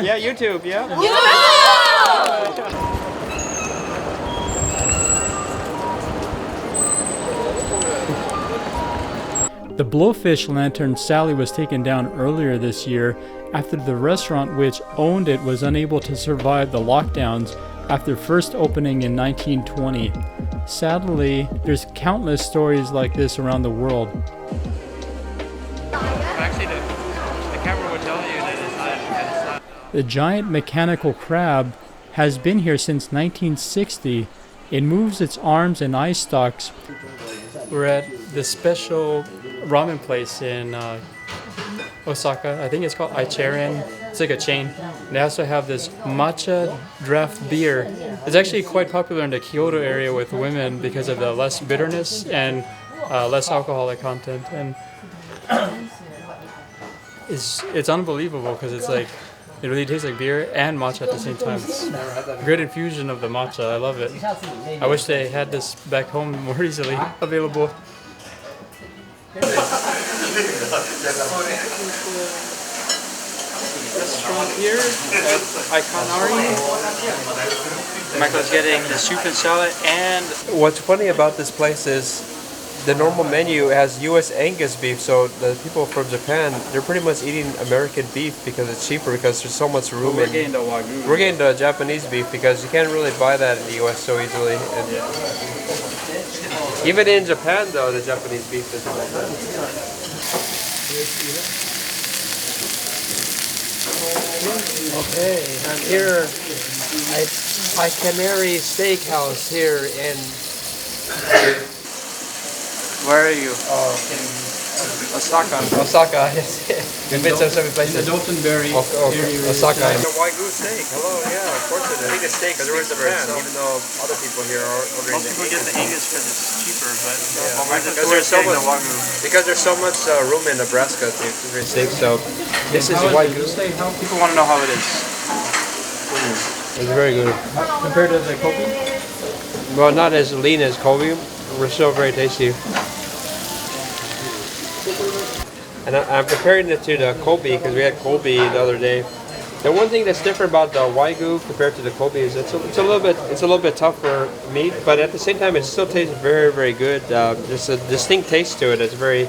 Yeah, YouTube, yeah. The blowfish lantern Sally was taken down earlier this year after the restaurant which owned it was unable to survive the lockdowns after first opening in 1920. Sadly, there's countless stories like this around the world. Actually, the camera would tell you that it's not. The giant mechanical crab has been here since 1960. It moves its arms and eye stalks. We're at this special ramen place in Osaka. I think it's called Ichiran. It's like a chain. They also have this matcha draft beer. It's actually quite popular in the Kyoto area with women because of the less bitterness and less alcoholic content. And it's unbelievable because it's like it really tastes like beer and matcha at the same time. It's a great infusion of the matcha. I love it. I wish they had this back home more easily available. Restaurant here at Iconari. Michael's getting the soup and salad, and what's funny about this place is the normal menu has U.S. Angus beef, so the people from Japan, they're pretty much eating American beef because it's cheaper, because there's so much room. we're getting the wagyu. We're getting the Japanese beef because you can't really buy that in the U.S. so easily. And even in Japan, though, the Japanese beef isn't that good. Okay, I'm here at Kinryu Steakhouse here in... Where are you? Osaka. Osaka, yes. We've been to so many places. the Dotonbori Osaka. The Wagyu steak. Hello, yeah, of course it is. I think the steak because we're in Japan, even though other people here are ordering Most people get the Angus because it's cheaper, but because there's so much room in Nebraska to raise steak. So this is Wagyu steak. people want to know how it is. It's very good. Compared to the Kobe? Well, not as lean as Kobe. We're still very tasty. And I'm comparing it to the Kobe because we had Kobe the other day. The one thing that's different about the Wagyu compared to the Kobe is it's a little bit tougher meat, but at the same time it still tastes very, very good. There's a distinct taste to it. It's very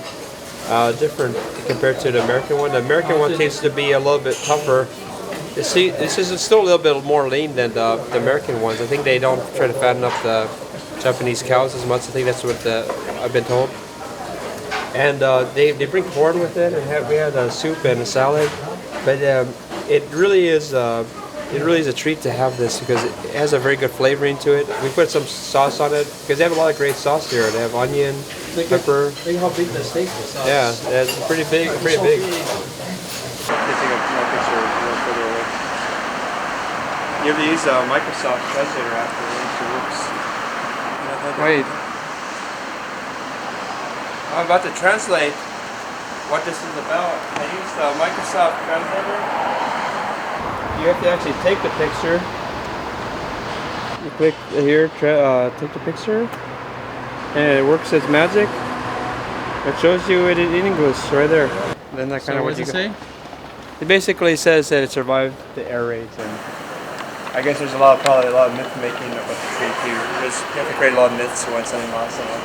different compared to the American one. The American one tends to be a little bit tougher. This is still a little bit more lean than the American ones. I think they don't try to fatten up the Japanese cows as much. I think that's what I've been told. And they bring corn with it, and we had a soup and a salad. But it really is a treat to have this because it has a very good flavoring to it. We put some sauce on it because they have a lot of great sauce here. They have onion, pepper. Look how big the steak is. Yeah, it's pretty big. Pretty big. You have to use Microsoft Translator after it works. Wait. I'm about to translate what this is about. I used the Microsoft Translator. You have to actually take the picture. You click here, take the picture, and it works as magic. It shows you it in English right there. And then that kind of what does it say? It basically says that it survived the air raids, and I guess there's probably a lot of myth making about the tree too. You have to create a lot of myths when something lost someone.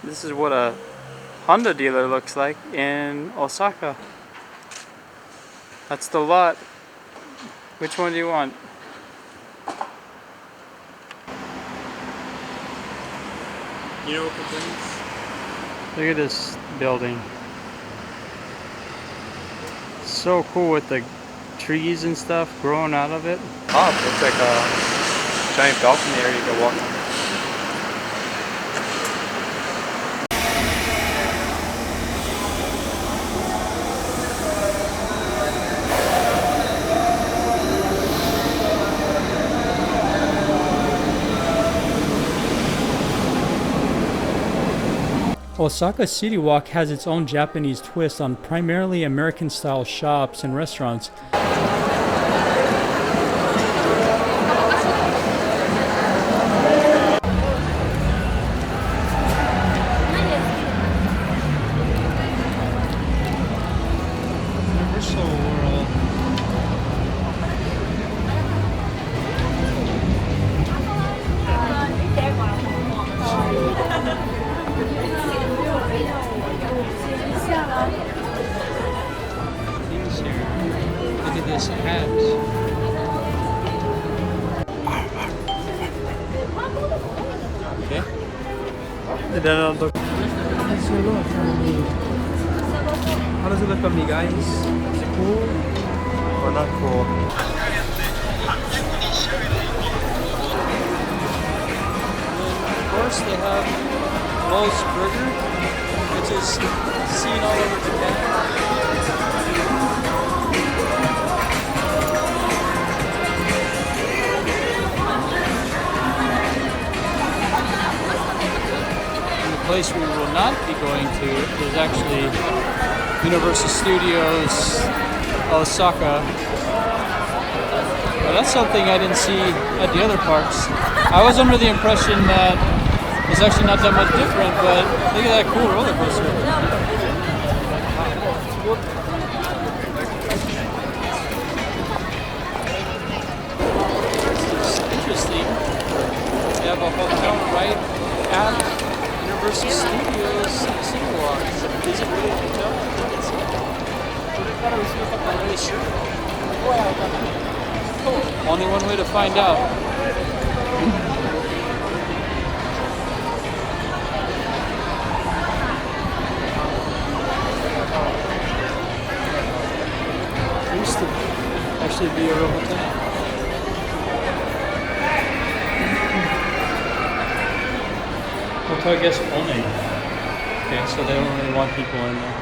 This is what a Honda dealer looks like in Osaka. That's the lot. Which one do you want? You know what the thing is? Look at this building. So cool with the trees and stuff growing out of it. Oh, it looks like a giant balcony area you can walk on. Osaka City Walk has its own Japanese twist on primarily American-style shops and restaurants. massive hands. Okay. It doesn't look. How does it look on me, guys? Is it cool or not cool? Of course, they have Lowe's Burger, which is seen all over Japan. And the place we will not be going to is actually Universal Studios Osaka. Well, that's something I didn't see at the other parks. I was under the impression that it's actually not that much different, but look at that cool roller coaster. It's interesting. They have a hotel right at Universal Studios City Walk. Is it really a hotel? I think it's I'm really sure. Only one way to find out. It used to actually be a real hotel. Hotel guests only. Okay, so they don't really want people in there.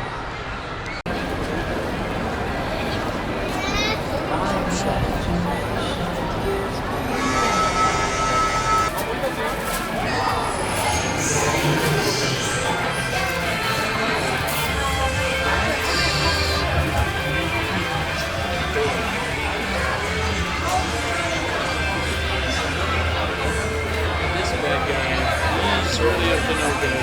This bad guy, he's really up to no good.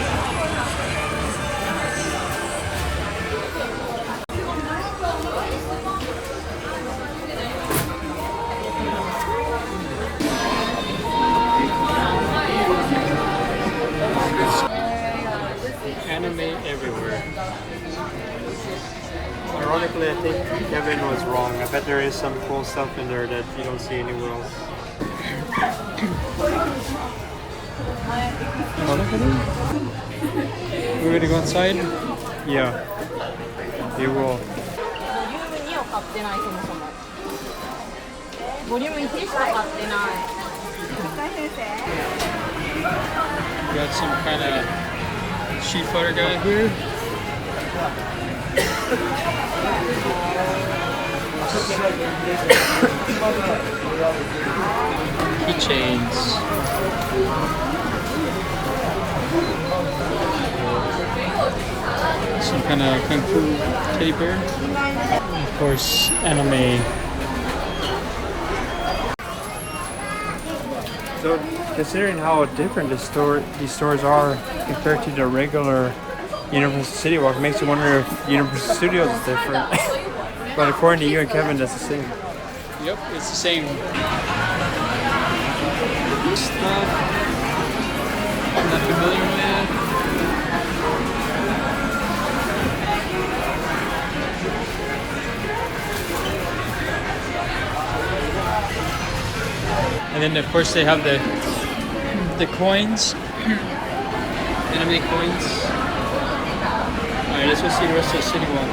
Anime everywhere. Ironically, I think Kevin was wrong. I bet there is some cool stuff in there that you don't see anywhere else. We're ready to go inside? Yeah, you will. ボリューム2を買ってないそもそも。ボリューム1しか買ってない。 Got some kind of sheet butter guy here. Keychains. Some kind of kung fu teddy bear. Of course, anime. So, considering how different these stores are compared to the regular Universal City Walk, it makes you wonder if Universal Studios is different. But according to you and Kevin, that's the same. Yep, it's the same stuff. I'm not familiar with. And then of course they have the coins, anime coins. Alright, let's go see the rest of the city walk.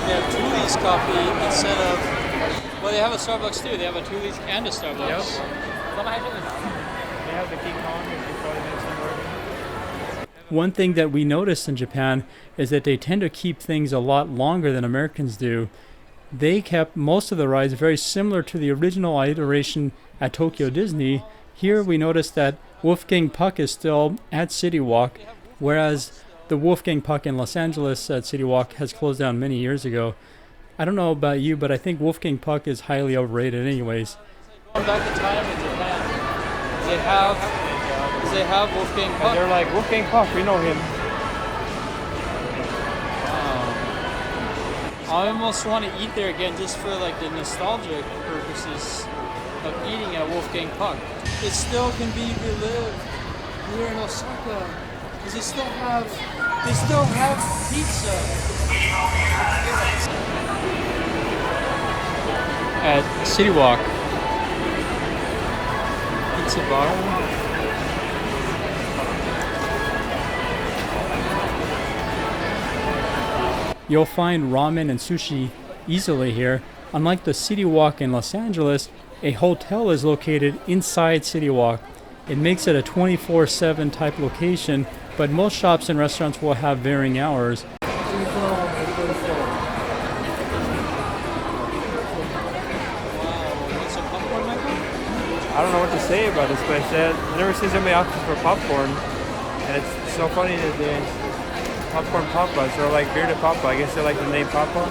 They have Thule's coffee instead of, well, they have a Starbucks too. They have a Thule's and a Starbucks. Yep. They have the King Kong if you probably mentioned already. One thing that we noticed in Japan is that they tend to keep things a lot longer than Americans do. They kept most of the rides very similar to the original iteration at Tokyo Disney. Here we noticed that Wolfgang Puck is still at City Walk, whereas the Wolfgang Puck in Los Angeles at City Walk has closed down many years ago. I don't know about you, but I think Wolfgang Puck is highly overrated anyways. Back in time in Japan, they have Wolfgang Puck. And they're like, Wolfgang Puck, we know him. I almost want to eat there again just for like the nostalgic purposes of eating at Wolfgang Puck. It still can be relived here in Osaka because they still have pizza at City Walk. Pizza bar. You'll find ramen and sushi easily here. Unlike the City Walk in Los Angeles, a hotel is located inside City Walk. It makes it a 24/7 type location, but most shops and restaurants will have varying hours. I don't know what to say about this place. I've never seen so many options for popcorn, and it's so funny that they popcorn Papa, so like bearded Papa. I guess they like the name Papa.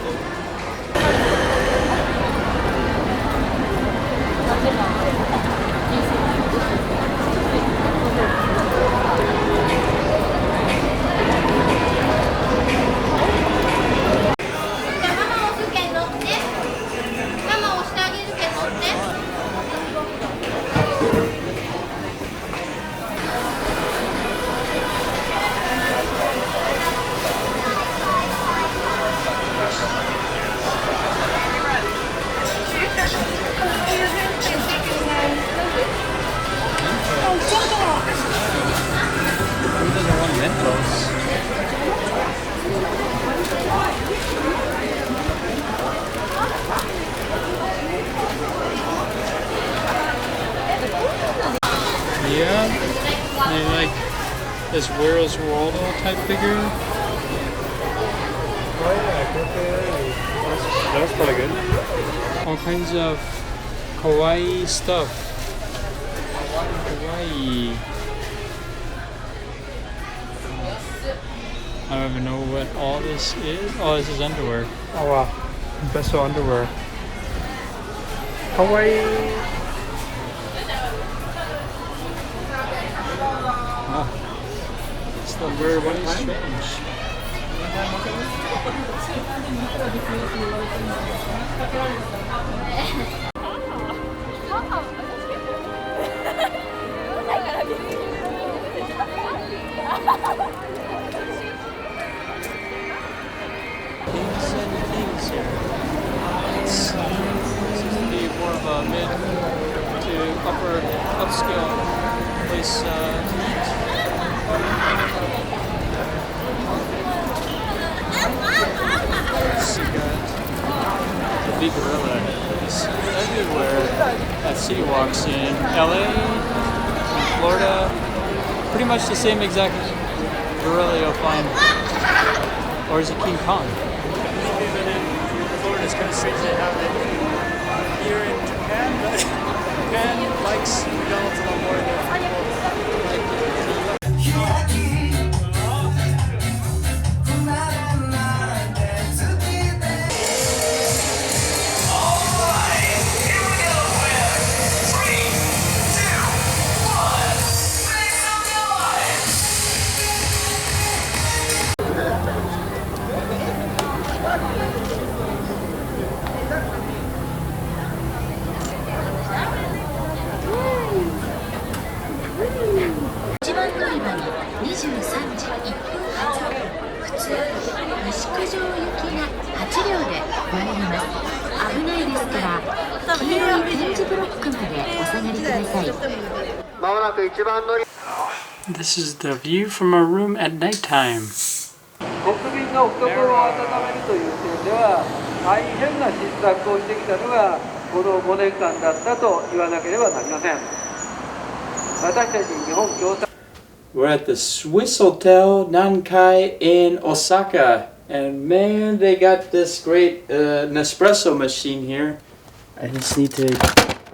Yeah, they like this Where's Waldo type figure. Oh yeah, that's pretty good. All kinds of kawaii stuff. Kawaii. I don't even know what all this is. Oh, this is underwear. Oh wow, best underwear. Hawaii. It's the weird one is strange. Things and things here. It seems to be more of a mid to upper upscale place to eat. You got the big gorilla is everywhere at City Walks in LA, in Florida. Pretty much the same exact gorilla you'll find. Or is it King Kong? Florida is kind of strange to have it here in Japan, but Japan likes McDonald's a lot more than This is the view from our room at nighttime. We're at the Swiss Hotel Nankai in Osaka, and man, they got this great Nespresso machine here. I just need to.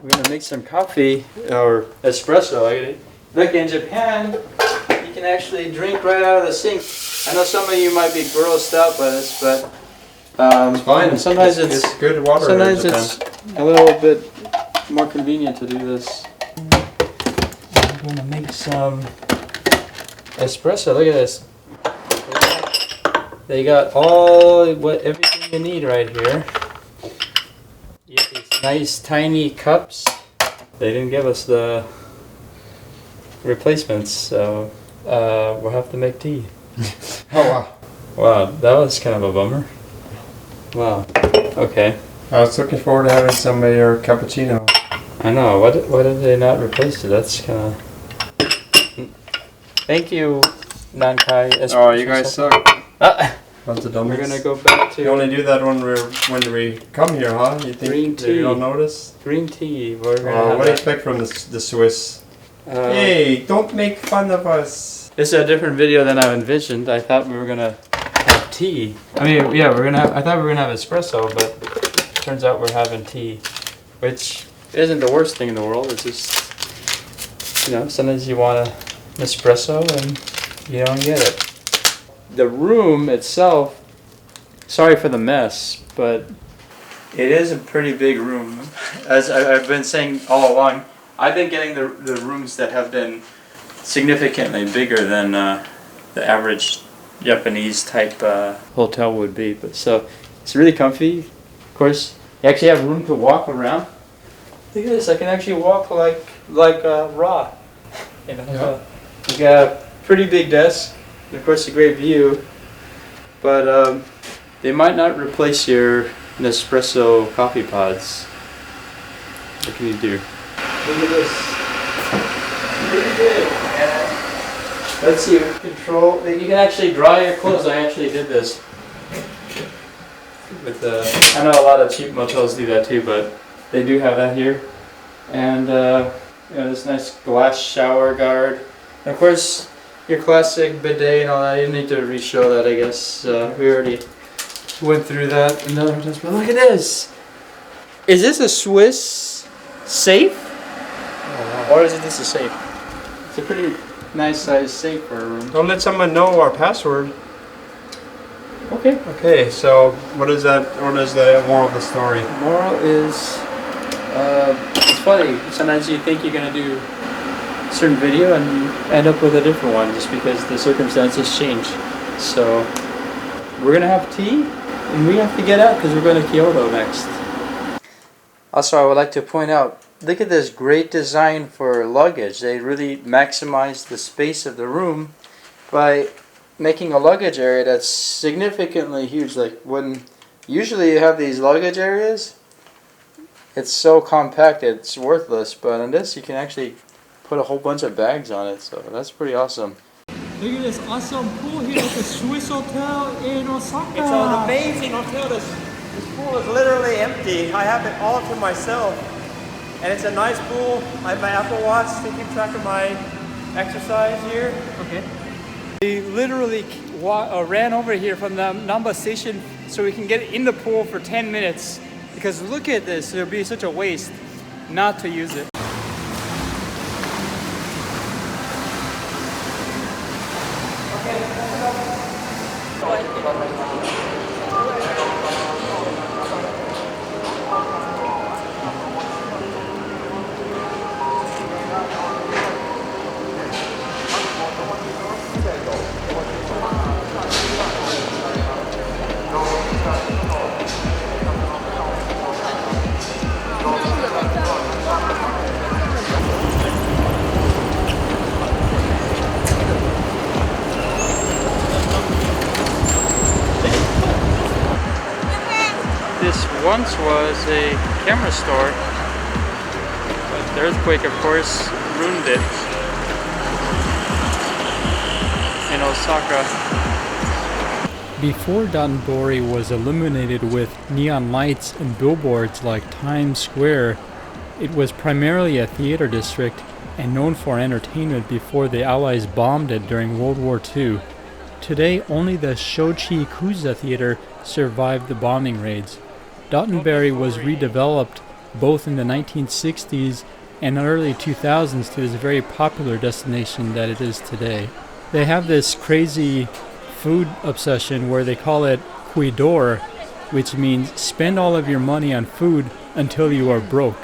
We're gonna make some coffee or espresso. Look, in Japan, you can actually drink right out of the sink. I know some of you might be grossed out by this, but It's fine. Sometimes it's good water. Sometimes it's a little bit more convenient to do this. I'm gonna make some espresso. Look at this. They got everything you need right here. You get these nice tiny cups. They didn't give us the replacements, so we'll have to make tea. Oh wow. Wow, that was kind of a bummer. Wow. Okay. I was looking forward to having some of your cappuccino. I know. Why did they not replace it? That's kind of. Thank you, Nankai. Oh, you guys suck. Ah, Bunch of we're dummies. gonna go back to You only do that when we come here, huh? You think Green that you don't tea. notice? green tea. We're gonna Oh, have what do you that. expect from the Swiss? Uh, Hey, don't make fun of us. This is a different video than I envisioned. I thought we were gonna have tea. I mean, yeah, I thought we were gonna have espresso, but turns out we're having tea, which isn't the worst thing in the world. It's just, sometimes you want an espresso and you don't get it. The room itself, sorry for the mess, but it is a pretty big room. As I've been saying all along, I've been getting the rooms that have been significantly bigger than the average Japanese type hotel would be. But so it's really comfy. Of course, you actually have room to walk around. Look at this! I can actually walk like raw. Yeah. You got a pretty big desk. And of course, a great view. But they might not replace your Nespresso coffee pods. What can you do? Look at this. Pretty big. And let's see, control. You can actually dry your clothes. I actually did this. I know a lot of cheap motels do that too, but they do have that here. And this nice glass shower guard. And of course, your classic bidet and all that. You don't need to re-show that, I guess. We already went through that in other hotels. But look at this. Is this a Swiss safe? Or is this a safe? It's a pretty nice size safe for a room. Don't let someone know our password. Okay. Okay, so what is that? What is the moral of the story? Moral is, it's funny. Sometimes you think you're gonna do a certain video and you end up with a different one just because the circumstances change. So we're gonna have tea and we have to get out because we're going to Kyoto next. Also, I would like to point out, look at this great design for luggage. They really maximize the space of the room by making a luggage area that's significantly huge. Like when usually you have these luggage areas, it's so compact it's worthless, but on this you can actually put a whole bunch of bags on it, so that's pretty awesome. Look at this awesome pool here at the Swiss Hotel in Osaka. It's an amazing hotel. This pool is literally empty. I have it all to myself. And it's a nice pool. I have my Apple Watch to keep track of my exercise here. Okay. We literally ran over here from the Namba station so we can get in the pool for 10 minutes. Because look at this, it would be such a waste not to use it. This once was a camera store, but the earthquake, of course, ruined it in Osaka. Before Dotonbori was illuminated with neon lights and billboards like Times Square, it was primarily a theater district and known for entertainment before the Allies bombed it during World War II. Today, only the Shochi Kuza Theater survived the bombing raids. Dotonbori was redeveloped both in the 1960s and early 2000s to this very popular destination that it is today. They have this crazy food obsession where they call it kuidaore, which means spend all of your money on food until you are broke.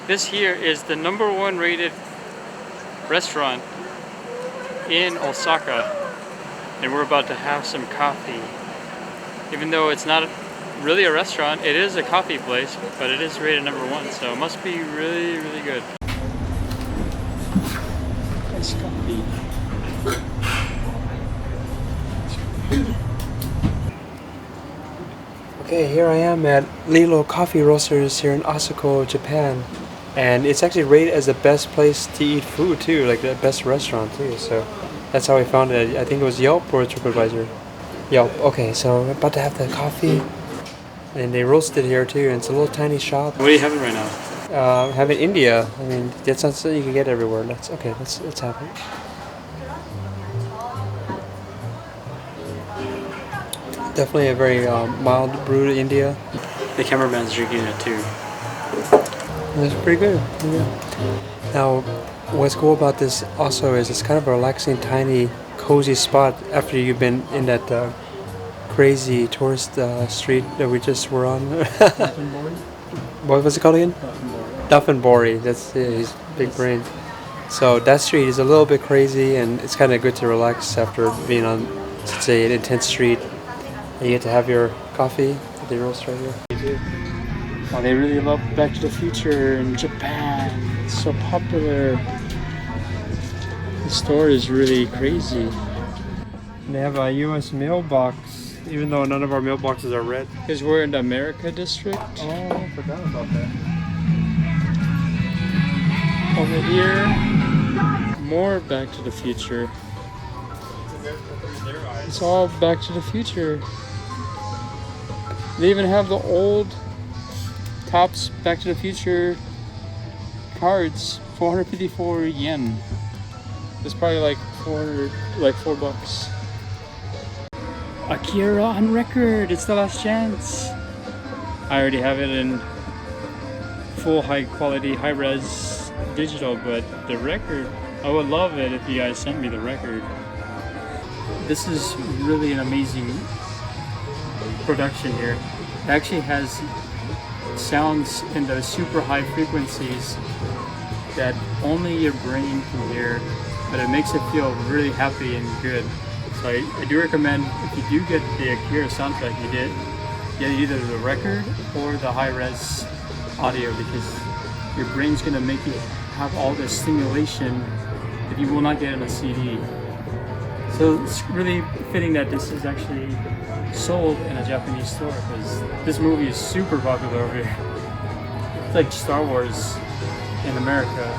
This here is the #1 rated restaurant in Osaka, and we're about to have some coffee. Even though it's not really a restaurant, it is a coffee place, but it is rated #1, so it must be really, really good. Nice coffee. Okay, here I am at Lilo Coffee Roasters here in Osaka, Japan. And it's actually rated as the best place to eat food too, like the best restaurant too. So that's how I found it. I think it was Yelp or TripAdvisor. Yelp. Okay, so we're about to have the coffee. And they roast it here too, and it's a little tiny shop. What are you having right now? Having India. I mean, that's not something you can get everywhere. Let's have it. Definitely a very mild brewed India. The cameraman's drinking it too. It's pretty good. Yeah. Now, what's cool about this also is it's kind of a relaxing, tiny, cozy spot after you've been in that crazy tourist street that we just were on. Dotonbori? What was it called again? Dotonbori. Dotonbori. That's his big brain. So that street is a little bit crazy, and it's kind of good to relax after being on such an intense street. And you get to have your coffee that they roast right here. Oh, they really love Back to the Future in Japan. It's so popular. The store is really crazy. They have a U.S. mailbox, even though none of our mailboxes are red. Because we're in the America district. Oh, I forgot about that. Over here, more Back to the Future. It's all Back to the Future. They even have the old Topps Back to the Future cards, 454 yen. It's probably like $4. Akira on record, it's the last chance. I already have it in full high quality, high res digital, but the record, I would love it if you guys sent me the record. This is really an amazing production here. It actually has sounds in those super high frequencies that only your brain can hear, but it makes it feel really happy and good. So I do recommend, if you do get the Akira soundtrack, you get either the record or the high-res audio, because your brain's gonna make you have all this stimulation that you will not get in a CD. So it's really fitting that this is actually sold in a Japanese store, because this movie is super popular over here. It's like Star Wars in America.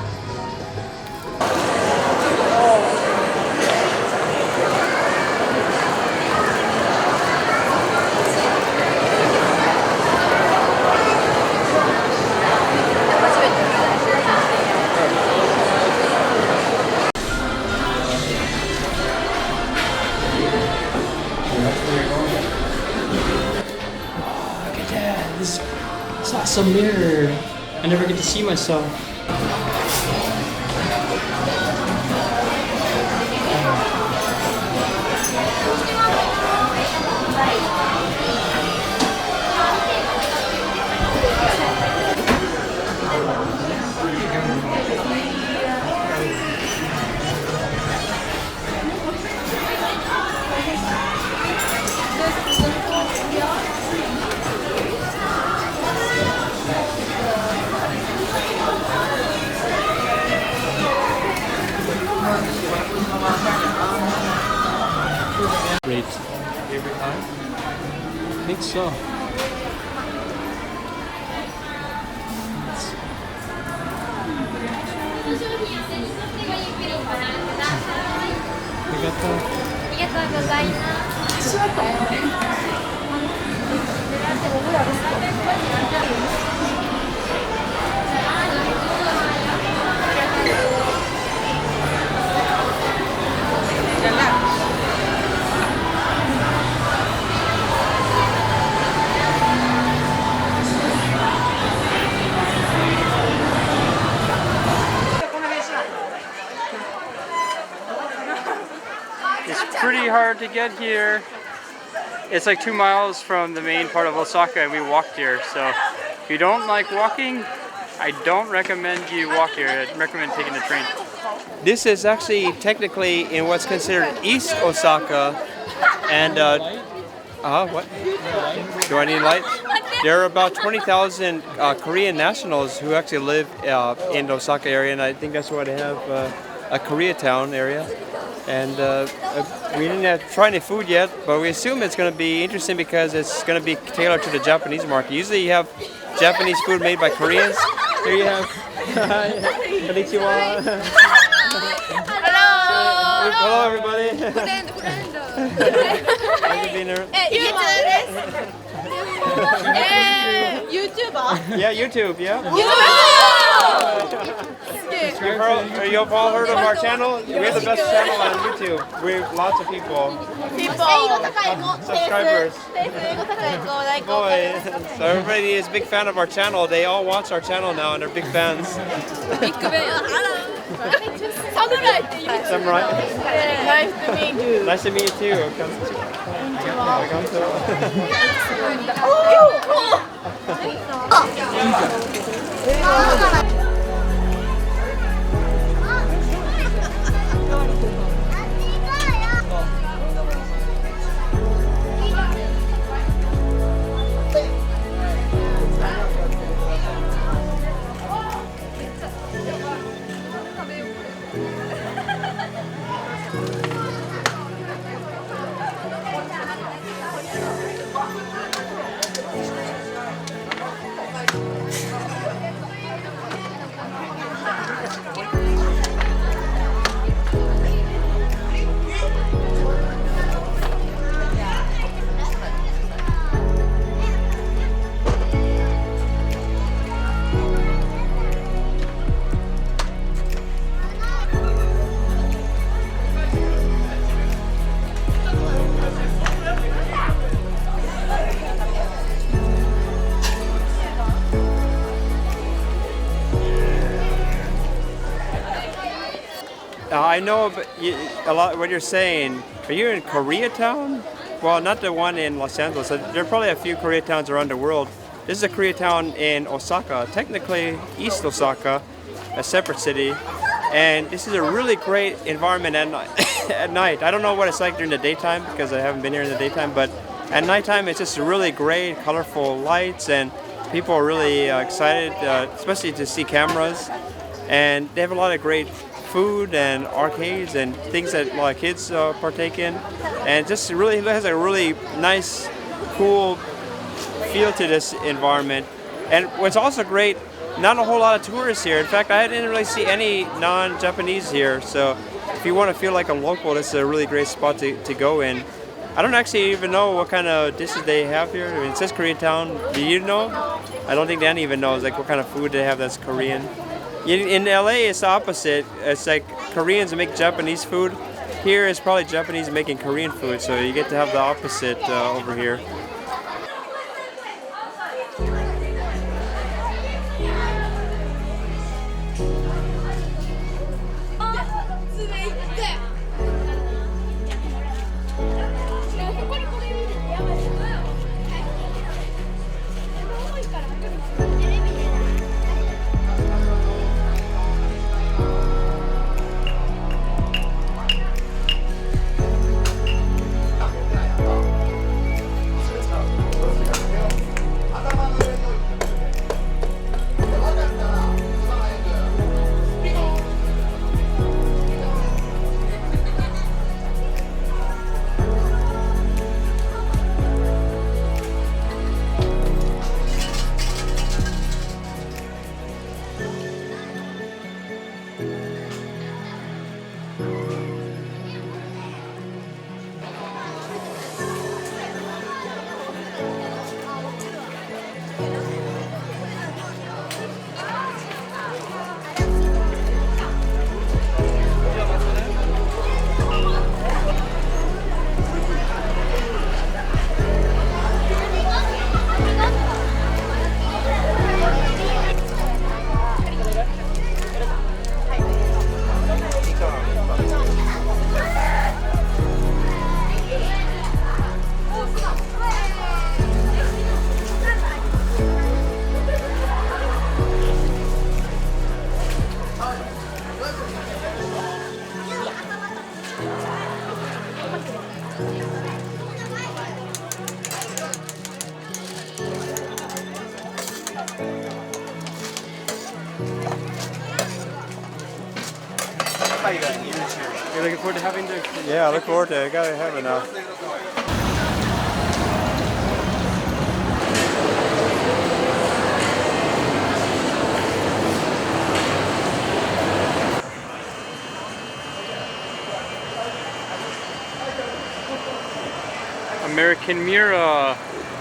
This awesome mirror. I never get to see myself. Great. Every time? I think so. hard to get here. It's like 2 miles from the main part of Osaka, and we walked here. So if you don't like walking, I don't recommend you walk here. I'd recommend taking the train. This is actually technically in what's considered East Osaka, and what? Do I need lights? There are about 20,000 Korean nationals who actually live in the Osaka area, and I think that's why they have a Koreatown area. And we didn't try any food yet, but we assume it's going to be interesting because it's going to be tailored to the Japanese market. Usually you have Japanese food made by Koreans. Here you have. Konnichiwa. Hello, everybody. YouTuber? Yeah, YouTube, yeah. You've all heard of our channel? We have the best channel on YouTube. We have lots of people. Subscribers. Boy. So everybody is a big fan of our channel. They all watch our channel now and they're big fans. Samurai. Nice to meet you. Nice to meet you too. I know a lot what you're saying. Are you in Koreatown? Well, not the one in Los Angeles. There are probably a few Koreatowns around the world. This is a Koreatown in Osaka, technically East Osaka, a separate city. And this is a really great environment at night. I don't know what it's like during the daytime because I haven't been here in the daytime, but at nighttime it's just really great, colorful lights, and people are really excited, especially to see cameras. And they have a lot of great food and arcades and things that a lot of kids partake in, and just really has a really nice, cool feel to this environment. And what's also great, not a whole lot of tourists here. In fact, I didn't really see any non-Japanese here, so if you want to feel like a local, this is a really great spot to go in. I don't actually even know what kind of dishes they have here. I mean, it says Koreatown. Do you know? I don't think Danny even knows like what kind of food they have that's Korean. In LA, it's the opposite. It's like Koreans make Japanese food. Here, it's probably Japanese making Korean food, so you get to have the opposite over here. You're looking forward to having the... Yeah, I look forward to it. I gotta have it now. American Mura,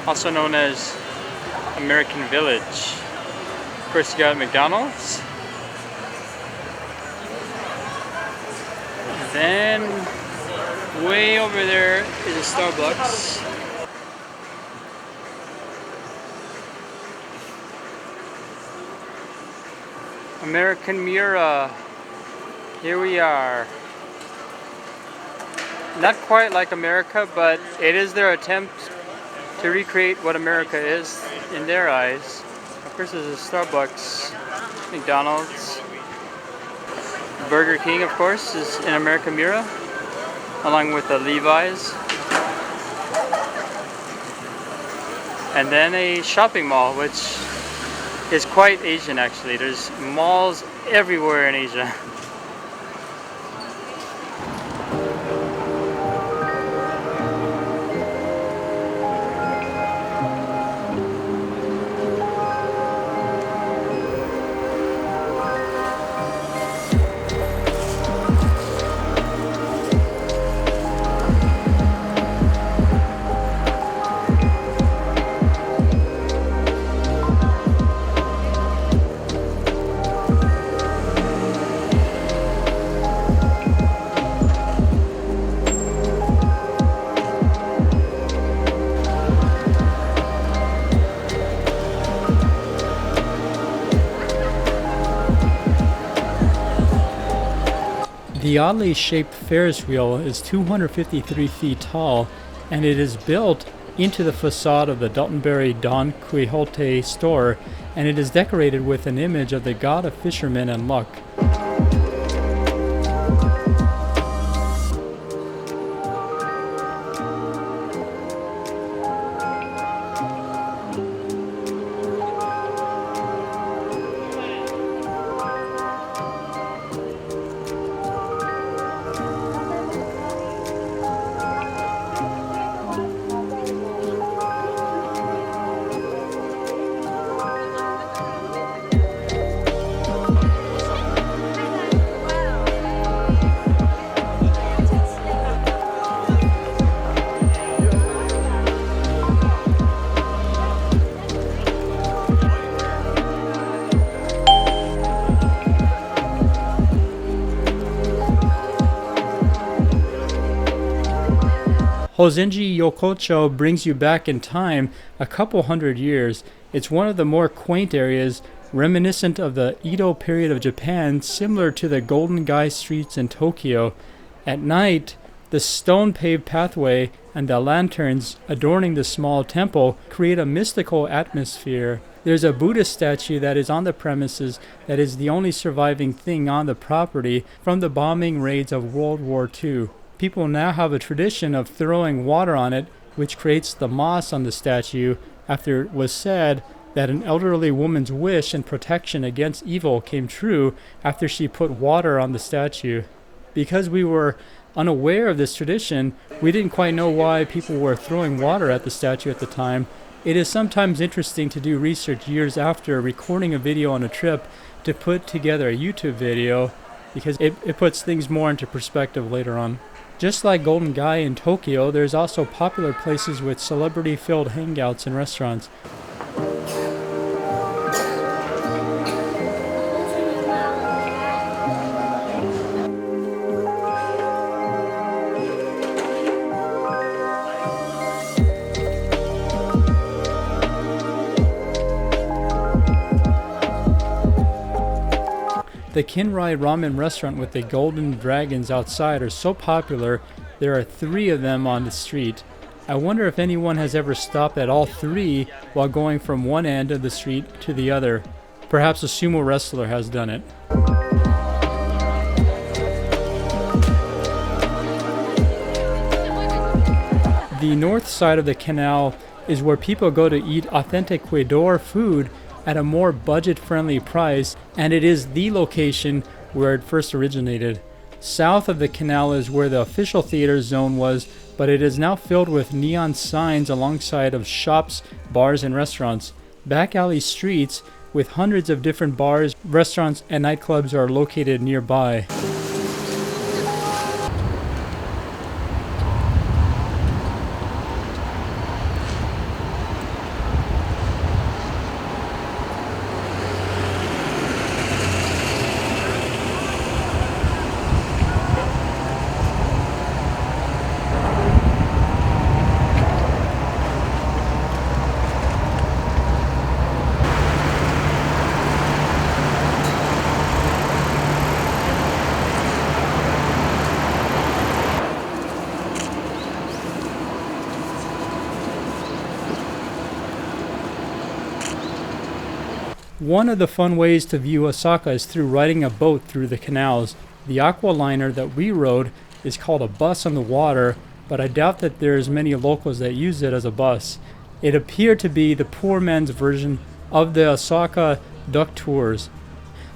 also known as American Village. Of course, you got McDonald's. Then, way over there is a Starbucks. American Mura. Here we are. Not quite like America, but it is their attempt to recreate what America is in their eyes. Of course, there's a Starbucks, McDonald's, Burger King, of course, is in American Mura, along with the Levi's. And then a shopping mall, which is quite Asian actually. There's malls everywhere in Asia. The oddly shaped Ferris wheel is 253 feet tall, and it is built into the facade of the Dotonbori Don Quijote store, and it is decorated with an image of the god of fishermen and luck. Hozenji Yokocho brings you back in time a couple hundred years. It's one of the more quaint areas, reminiscent of the Edo period of Japan, similar to the Golden Gai streets in Tokyo. At night, the stone-paved pathway and the lanterns adorning the small temple create a mystical atmosphere. There's a Buddhist statue that is on the premises that is the only surviving thing on the property from the bombing raids of World War II. People now have a tradition of throwing water on it, which creates the moss on the statue, after it was said that an elderly woman's wish and protection against evil came true after she put water on the statue. Because we were unaware of this tradition, we didn't quite know why people were throwing water at the statue at the time. It is sometimes interesting to do research years after recording a video on a trip to put together a YouTube video, because it puts things more into perspective later on. Just like Golden Gai in Tokyo, there's also popular places with celebrity-filled hangouts and restaurants. The Kinryu Ramen restaurant with the golden dragons outside are so popular, there are 3 of them on the street. I wonder if anyone has ever stopped at all 3 while going from one end of the street to the other. Perhaps a sumo wrestler has done it. The north side of the canal is where people go to eat authentic kuidaore food, at a more budget-friendly price, and it is the location where it first originated. South of the canal is where the official theater zone was, but it is now filled with neon signs alongside of shops, bars, and restaurants. Back alley streets with hundreds of different bars, restaurants, and nightclubs are located nearby. One of the fun ways to view Osaka is through riding a boat through the canals. The Aqua Liner that we rode is called a bus on the water, but I doubt that there's many locals that use it as a bus. It appeared to be the poor man's version of the Osaka duck tours.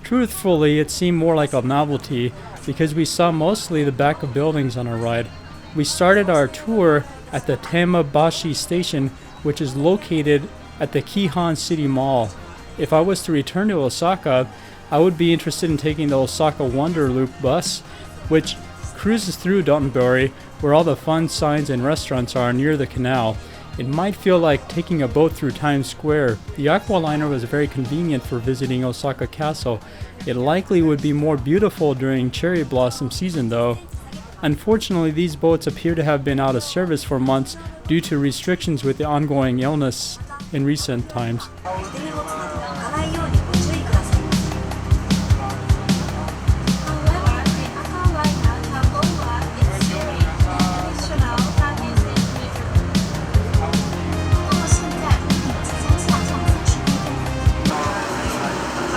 Truthfully, it seemed more like a novelty because we saw mostly the back of buildings on our ride. We started our tour at the Tamabashi station, which is located at the Keihan City Mall. If I was to return to Osaka, I would be interested in taking the Osaka Wonder Loop bus, which cruises through Dotonbori, where all the fun signs and restaurants are near the canal. It might feel like taking a boat through Times Square. The Aqua Liner was very convenient for visiting Osaka Castle. It likely would be more beautiful during cherry blossom season though. Unfortunately, these boats appear to have been out of service for months due to restrictions with the ongoing illness in recent times.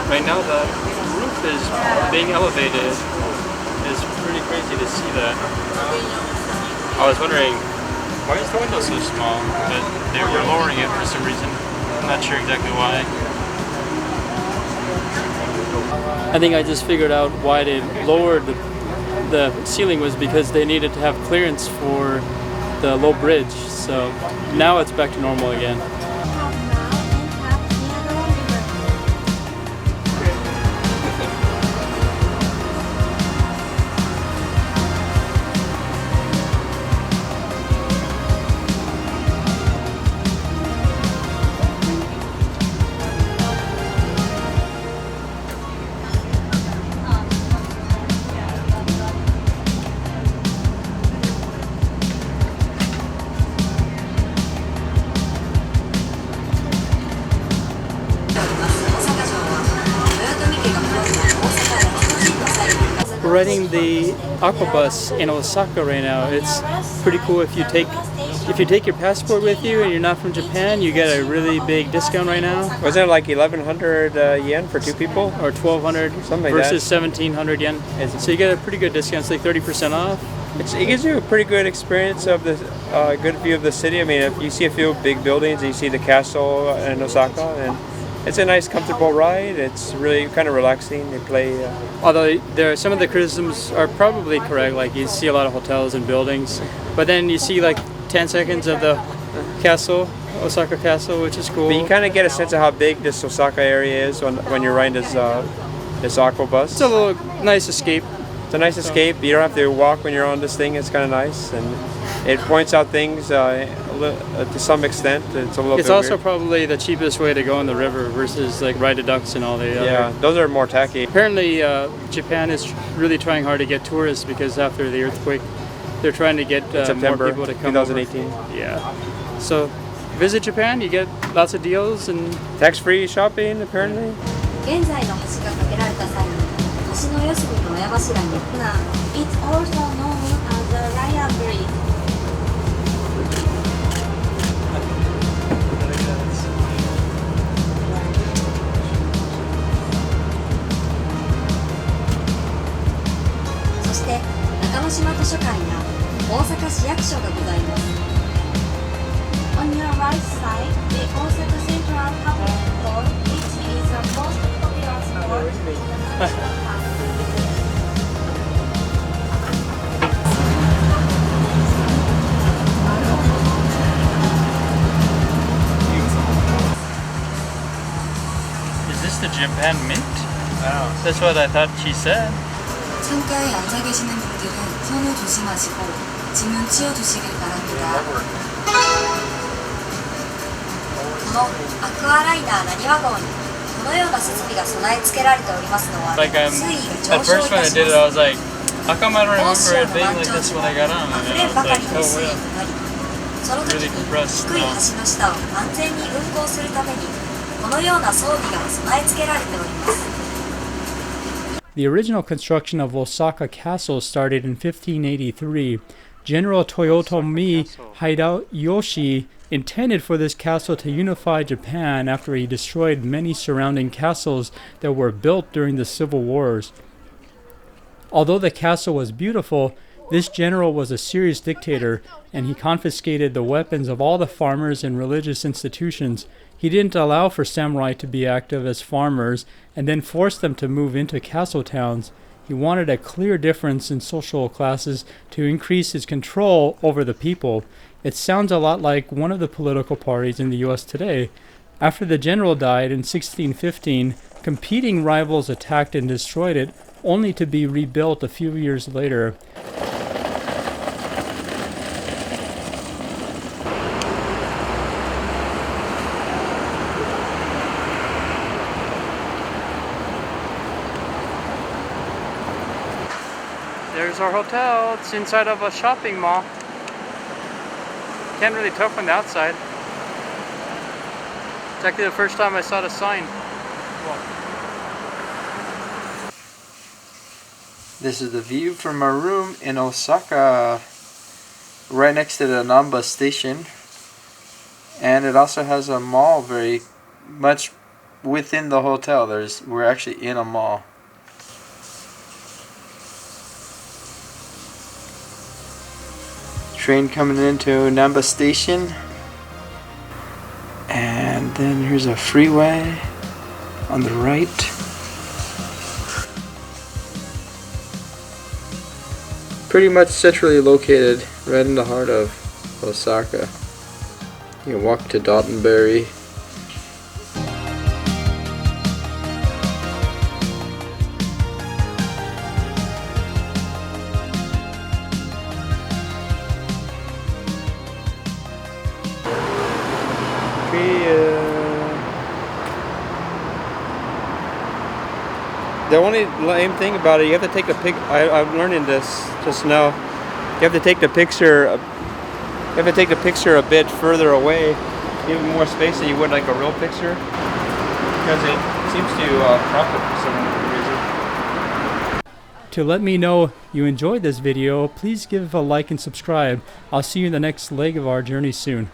Right now the roof is being elevated. It's pretty crazy to see that. I was wondering, why is the window so small? But they were lowering it for some reason. I'm not sure exactly why. I think I just figured out why they lowered the ceiling was because they needed to have clearance for the low bridge. So now it's back to normal again. We're riding the Aqua Bus in Osaka right now. It's pretty cool. If you take your passport with you and you're not from Japan, you get a really big discount right now. Wasn't it like 1,100 yen for two people? Or 1,200 something like versus that. 1,700 yen. So you get a pretty good discount. It's like 30% off. It gives you a pretty good experience of the good view of the city. I mean, if you see a few big buildings, you see the castle in Osaka, and it's a nice, comfortable ride. It's really kind of relaxing. They play. Although there are some of the criticisms are probably correct, like you see a lot of hotels and buildings, but then you see like 10 seconds of the castle, Osaka Castle, which is cool. But you kind of get a sense of how big this Osaka area is when you're riding this Aqua Bus. It's a little nice escape. It's a nice escape. You don't have to walk when you're on this thing. It's kind of nice, and it points out things to some extent. It's a little. It's bit also weird. probably the cheapest way to go in the river versus like ride the ducks and all the Yeah, other. those are more tacky. Apparently, Japan is really trying hard to get tourists because after the earthquake, they're trying to get September more people to come 2018. over. Yeah. So, visit Japan. You get lots of deals and Tax-free shopping, apparently. 現在の橋が架けられた際に橋の四隅の親柱に船 It's also known as the Lion Bridge. そして中之島図書館や大阪市役所がございます。On your right side, the Osaka Central Public Hall, which Is this the Japan mint? That's what I thought she said. 창가에 앉아 계시는 분들은 손을 조심하시고 짐은 치워주시길 바랍니다. このアクアライナーなにわ号にこのような設備が備え付けられておりますのは Like 水位 at が上昇 first い when た I し did it, I ま was like, how come I don't す。 remember 大 it 潮 being の like 満 this 潮 when I 時 got に on? 溢 And れ I ん was ばか like, り oh の水位 well. となり、その時 Really に compressed 低い now. 橋の下を安全に運行するためにこのような装備が備え付けられております。 The original construction of Osaka Castle started in 1583. General Toyotomi Hideyoshi intended for this castle to unify Japan after he destroyed many surrounding castles that were built during the civil wars. Although the castle was beautiful, this general was a serious dictator, and he confiscated the weapons of all the farmers and religious institutions. He didn't allow for samurai to be active as farmers and then forced them to move into castle towns. He wanted a clear difference in social classes to increase his control over the people. It sounds a lot like one of the political parties in the US today. After the general died in 1615, competing rivals attacked and destroyed it, only to be rebuilt a few years later. There's our hotel. It's inside of a shopping mall. Can't really tell from the outside. It's actually the first time I saw the sign. This is the view from our room in Osaka, right next to the Namba station. And it also has a mall very much within the hotel. We're actually in a mall. Train coming into Namba station. And then here's a freeway on the right. Pretty much centrally located, right in the heart of Osaka. You can walk to Dotonbori. The only lame thing about it, you have to take a pic. I'm learning this just now. You have to take the picture. You have to take the picture a bit further away, give it more space than you would like a real picture, because it seems to crop it for some reason. To let me know you enjoyed this video, please give a like and subscribe. I'll see you in the next leg of our journey soon.